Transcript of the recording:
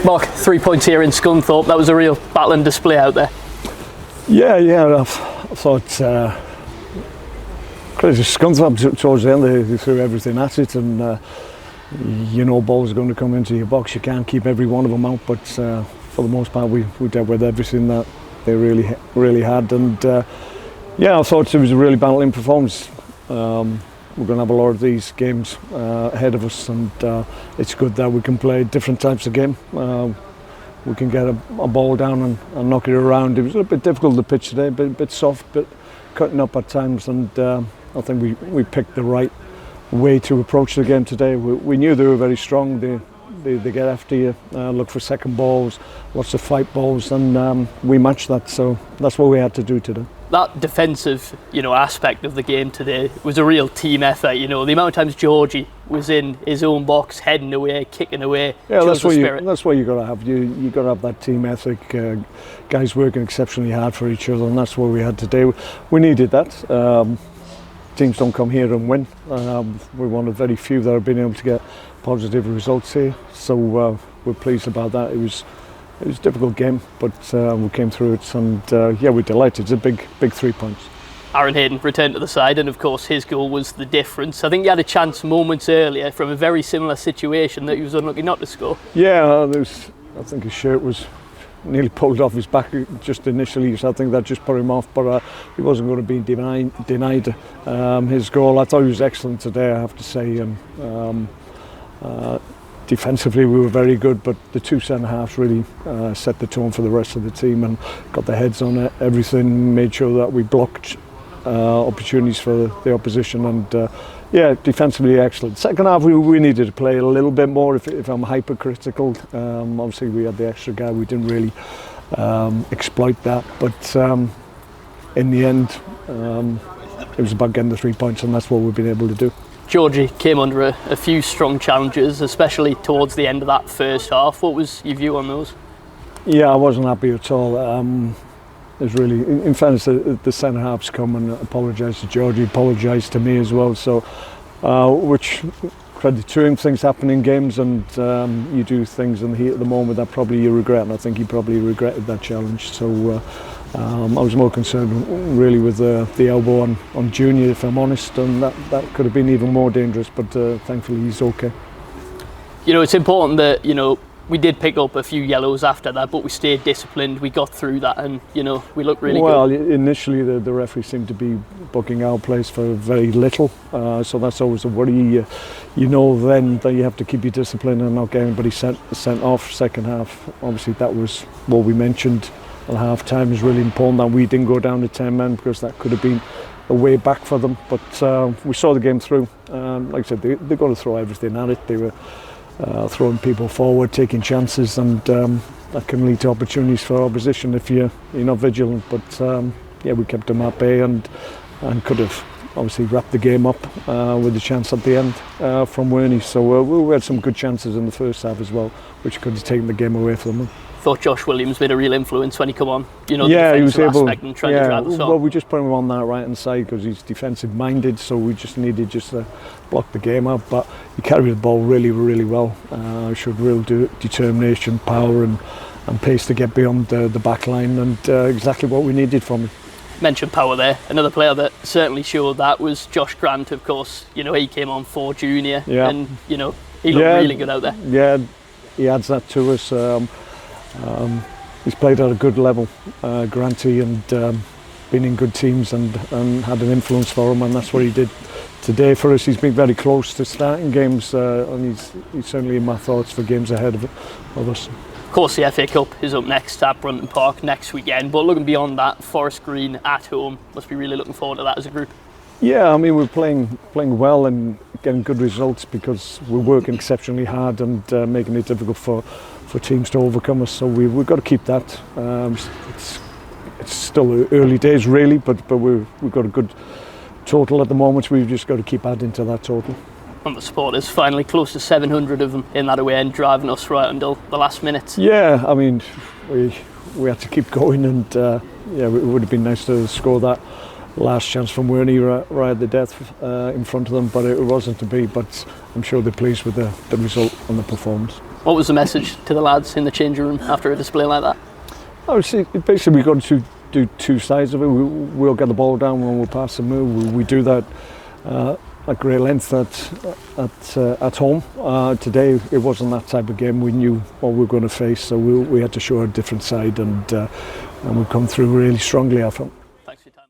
Mark, 3 points here in Scunthorpe. That was a real battle and display out there. Yeah, I thought credit to Scunthorpe towards the end. They threw everything at it, and balls are going to come into your box. You can't keep every one of them out, but for the most part, we dealt with everything that they really had. And I thought it was a really battling performance. We're going to have a lot of these games ahead of us, and it's good that we can play different types of game. We can get a ball down and knock it around. It was a little bit difficult to pitch today, a bit soft, but cutting up at times, and I think we picked the right way to approach the game today. We knew they were very strong. They get after you, look for second balls, lots of fight balls, and we matched that. So that's what we had to do today. That defensive, aspect of the game today was a real team effort. The amount of times Georgie was in his own box, heading away, kicking away. Yeah, that's what you got to have. You got to have that team ethic. Guys working exceptionally hard for each other, and that's what we had today. We needed that. Teams don't come here and win. We're one of very few that have been able to get positive results here. So we're pleased about that. It was a difficult game, but we came through it, and we're delighted. It's a big 3 points. Aaron Hayden returned to the side, and of course his goal was the difference. I think he had a chance moments earlier from a very similar situation that he was unlucky not to score. Yeah, I think his shirt was nearly pulled off his back just initially, so I think that just put him off, but he wasn't going to be denied his goal. I thought he was excellent today, I have to say. Defensively we were very good, but the two centre halves really set the tone for the rest of the team and got their heads on everything, made sure that we blocked opportunities for the opposition, and defensively excellent. Second half we needed to play a little bit more, if I'm hypercritical. Obviously we had the extra guy, we didn't really exploit that, but in the end it was about getting the 3 points, and that's what we've been able to do. Georgie came under a few strong challenges, especially towards the end of that first half. What was your view on those? Yeah, I wasn't happy at all. There's really, in fairness, the centre halves come and apologise to Georgie, apologised to me as well. So, which credit to him. Things happen in games, and you do things in the heat of the moment that probably you regret. And I think he probably regretted that challenge. So. I was more concerned really with the elbow on Junior, if I'm honest, and that could have been even more dangerous, but thankfully he's okay. It's important that, we did pick up a few yellows after that, but we stayed disciplined, we got through that, and, we looked really good. Well, initially the referee seemed to be booking our place for very little, so that's always a worry. Then that you have to keep your discipline and not get anybody sent off. Second half, obviously that was what we mentioned. At half time is really important that we didn't go down to 10 men, because that could have been a way back for them, but we saw the game through. Like I said, they've got to throw everything at it. They were throwing people forward, taking chances, and that can lead to opportunities for opposition if you're not vigilant, but we kept them at bay and could have obviously wrapped the game up with a chance at the end from Werney. So we had some good chances in the first half as well, which could have taken the game away from them. Thought Josh Williams made a real influence when he come on. The he was able. And trying to drive us on. Well, we just put him on that right hand side because he's defensive minded, so we just needed to block the game up. But he carried the ball really, really well. Showed real determination, power, and pace to get beyond the back line, and exactly what we needed from him. Mentioned power there. Another player that certainly showed that was Josh Grant, of course. He came on for Junior, and he looked really good out there. Yeah, he adds that to us. He's played at a good level, Granty, and been in good teams and had an influence for him, and that's what he did today for us. He's been very close to starting games, and he's certainly in my thoughts for games ahead of us. Of course, the FA Cup is up next at Brunton Park next weekend, but looking beyond that, Forest Green at home, must be really looking forward to that as a group. Yeah, I mean, we're playing well and getting good results because we're working exceptionally hard and making it difficult for teams to overcome us. So we've got to keep that. It's still early days, really, but we've got a good total at the moment. We've just got to keep adding to that total. And the supporters, finally close to 700 of them in that away end, driving us right until the last minute. Yeah, I mean, we had to keep going, and it would have been nice to score that last chance from Werney right at the death in front of them, but it wasn't to be. But I'm sure they're pleased with the result and the performance. What was the message to the lads in the changing room after a display like that? I would say basically we've got to do two sides of it. We'll get the ball down when we'll pass the move. We do that at great length at home. Today it wasn't that type of game. We knew what we were going to face, so we had to show a different side, and we've come through really strongly, I think.